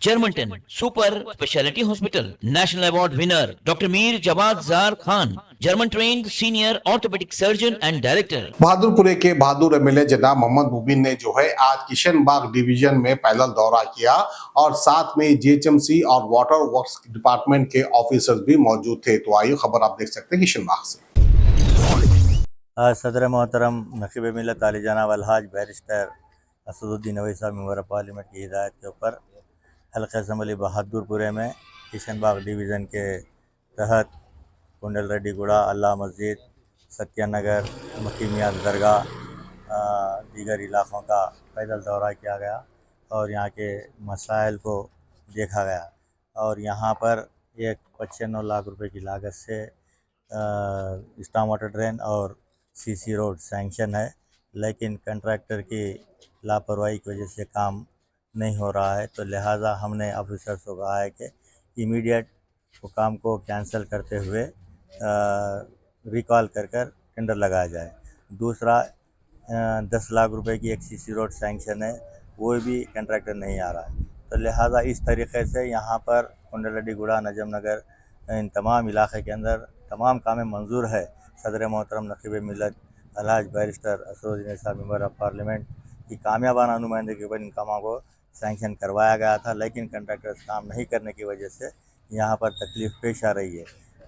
Germanton super speciality hospital, national award winner doctor Mir Jawad Zar Khan, German trained senior orthopaedic surgeon and director. बहादुरपुरे के Bahadur MLA जनाब मोहम्मद मुबीन ने जो है आज किशनबाग डिवीजन में पैदल दौरा किया और साथ में जीएचएमसी और वाटर वर्क्स डिपार्टमेंट के ऑफिसर्स भी मौजूद थे। तो आइए खबर आप देख सकते हैं किशनबाग से। आज सदर मोहतरम नकीब मिलत आली जनाब अलहाज बैरिस्टर असदुद्दीन अवैस साहब मेंबर पार्लियामेंट की हिदायत के ऊपर हल्का असम्बली बहादुरपुरे में किशनबाग डिवीज़न के तहत कुंडल रेड्डी गुड़ा, अल्लाह मस्जिद, सत्यानगर, मक्की मियाँ दरगाह, दीगर इलाक़ों का पैदल दौरा किया गया और यहाँ के मसाइल को देखा गया। और यहाँ पर एक 95 लाख रुपए की लागत से स्टॉर्म वाटर ड्रेन और सीसी रोड सैंक्शन है, लेकिन कंट्रैक्टर की लापरवाही की वजह से काम नहीं हो रहा है। तो लिहाजा हमने ऑफिसर्स को कहा है कि इमीडिएट वो काम को कैंसिल करते हुए रिकॉल कर टेंडर लगाया जाए। दूसरा 10 लाख रुपए की एक सीसी रोड सैंक्शन है, वो भी कंट्रैक्टर नहीं आ रहा है। तो लिहाजा इस तरीके से यहाँ पर कुंडल रेड्डी गुड़ा, नजम नगर, इन तमाम इलाके के अंदर तमाम कामें मंजूर है। सदर मोहतरम नकीब मिलत अलहाज बैरिस्टर असदुद्दीन साहब मेंबर ऑफ पार्लियामेंट की कामयाबाना नुमाइंदगी के ऊपर इन कामों को सैंक्शन करवाया गया था, लेकिन कंट्रैक्टर्स काम नहीं करने की वजह से यहाँ पर तकलीफ़ पेश आ रही है।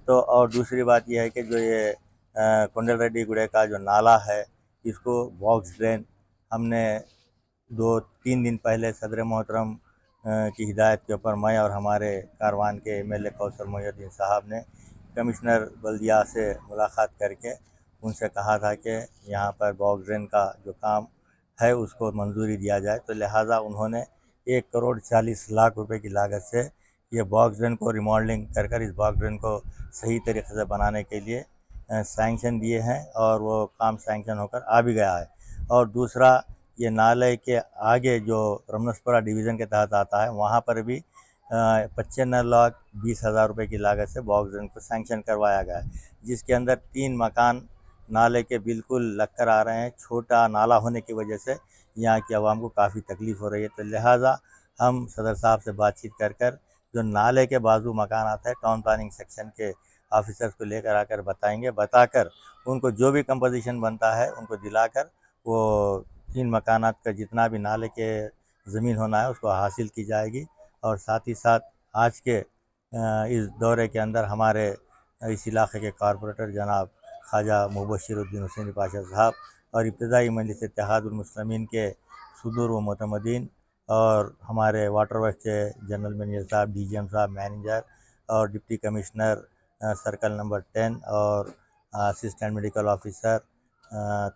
तो और दूसरी बात यह है कि जो ये कुंडल रेड्डी गुड़े का जो नाला है, इसको बॉक्स ड्रेन हमने 2-3 दिन पहले सदर मोहतरम की हिदायत के ऊपर मैं और हमारे कारवान के एमएलए कौसर मोहिउद्दीन साहब ने कमिश्नर बल्दिया से मुलाकात करके उनसे कहा था कि यहाँ पर बॉक्स ड्रेन का जो काम है उसको मंजूरी दिया जाए। तो लिहाजा उन्होंने 1 करोड़ 40 लाख रुपए की लागत से ये बॉक्स ड्रेन को रिमॉडलिंग कर इस बॉक्स ड्रेन को सही तरीके से बनाने के लिए सैंक्शन दिए हैं और वो काम सैंक्शन होकर आ भी गया है। और दूसरा, ये नाले के आगे जो रमनसपुरा डिवीज़न के तहत आता है, वहाँ पर भी 95 लाख 20 हज़ार रुपये की लागत से बॉक्स ड्रेन को सैंक्शन करवाया गया है, जिसके अंदर 3 मकान नाले के बिल्कुल लगकर आ रहे हैं। छोटा नाला होने की वजह से यहाँ की आवाम को काफ़ी तकलीफ़ हो रही है। तो लिहाजा हम सदर साहब से बातचीत कर जो नाले के बाजू मकान आता है, टाउन प्लानिंग सेक्शन के ऑफिसर्स को लेकर आकर बताकर उनको जो भी कंपोजिशन बनता है उनको दिलाकर वो 3 मकानात का जितना भी नाले के ज़मीन होना है उसको हासिल की जाएगी। और साथ ही साथ आज के इस दौरे के अंदर हमारे इस इलाके के कॉरपोरेटर जनाब ख्वाजा मुबशिरुद्दीन हुसैनी पाशा साहब और इब्तिदाई मजलिस इत्तेहादुल मुस्लिमीन के सुदूर व मुतमदीन और हमारे वाटर वर्क के जनरल मैनेजर साहब, डीजीएम साहब, मैनेजर और डिप्टी कमिश्नर सर्कल नंबर 10 और असिस्टेंट मेडिकल ऑफिसर,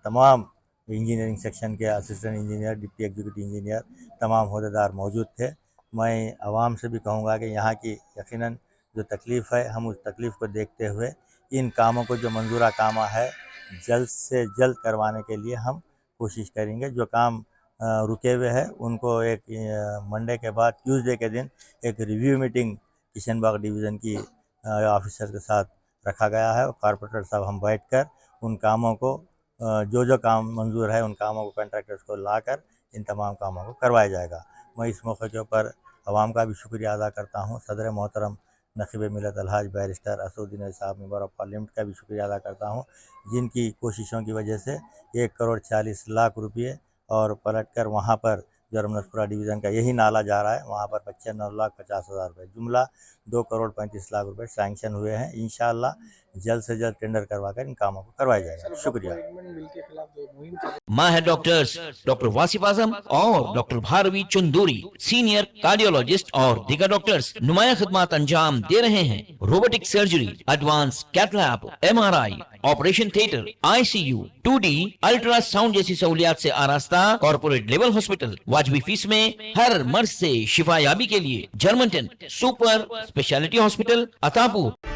तमाम इंजीनियरिंग सेक्शन के assistant engineer, deputy executive engineer, तमाम अहदेदार मौजूद थे। मैं आवाम से भी कहूँगा कि यहाँ की यकीनन जो तकलीफ़ है, हम उस तकलीफ़ को देखते हुए इन कामों को जो मंजूरा कामा है जल्द से जल्द करवाने के लिए हम कोशिश करेंगे। जो काम रुके हुए हैं उनको एक मंडे के बाद ट्यूसडे के दिन एक रिव्यू मीटिंग किशनबाग डिवीज़न की ऑफिसर के साथ रखा गया है और कॉरपोरेटर साहब हम बैठकर उन कामों को जो काम मंजूर है उन कामों को कंट्रैक्टर्स को लाकर इन तमाम कामों को करवाया जाएगा। मैं इस मौके के ऊपर आवाम का भी शुक्रिया अदा करता हूँ। सदर मोहतरम नकीब मिलत अलहाज बैरिस्टर असदुद्दीन साहब मेंबर ऑफ पार्लियामेंट का भी शुक्रिया अदा करता हूँ, जिनकी कोशिशों की वजह से 1 करोड़ 40 लाख रुपये और पलट कर वहाँ पर जो रमनसपुरा डिवीज़न का यही नाला जा रहा है वहाँ पर 95 लाख 50 हज़ार रुपये, जुमला 2 करोड़ 35 लाख रुपये सैंक्शन हुए हैं। इंशाअल्लाह जल्द से जल्द टेंडर करवाकर इन कामों को करवाया जाएगा। शुक्रिया। माहिर डॉक्टर्स डॉक्टर वासिफ आजम और doctor Bharvi Chanduri, senior cardiologist और दीगर डॉक्टर्स नुमाया खिदमत अंजाम दे रहे हैं। Robotic surgery, advance cath lab, MRI, operation theatre, ICU, 2D ultrasound जैसी सहूलियात से आरास्ता कॉर्पोरेट लेवल हॉस्पिटल। वाजबी फीस में हर मर्ज से शिफायाबी के लिए Germanten super speciality hospital, Attapur.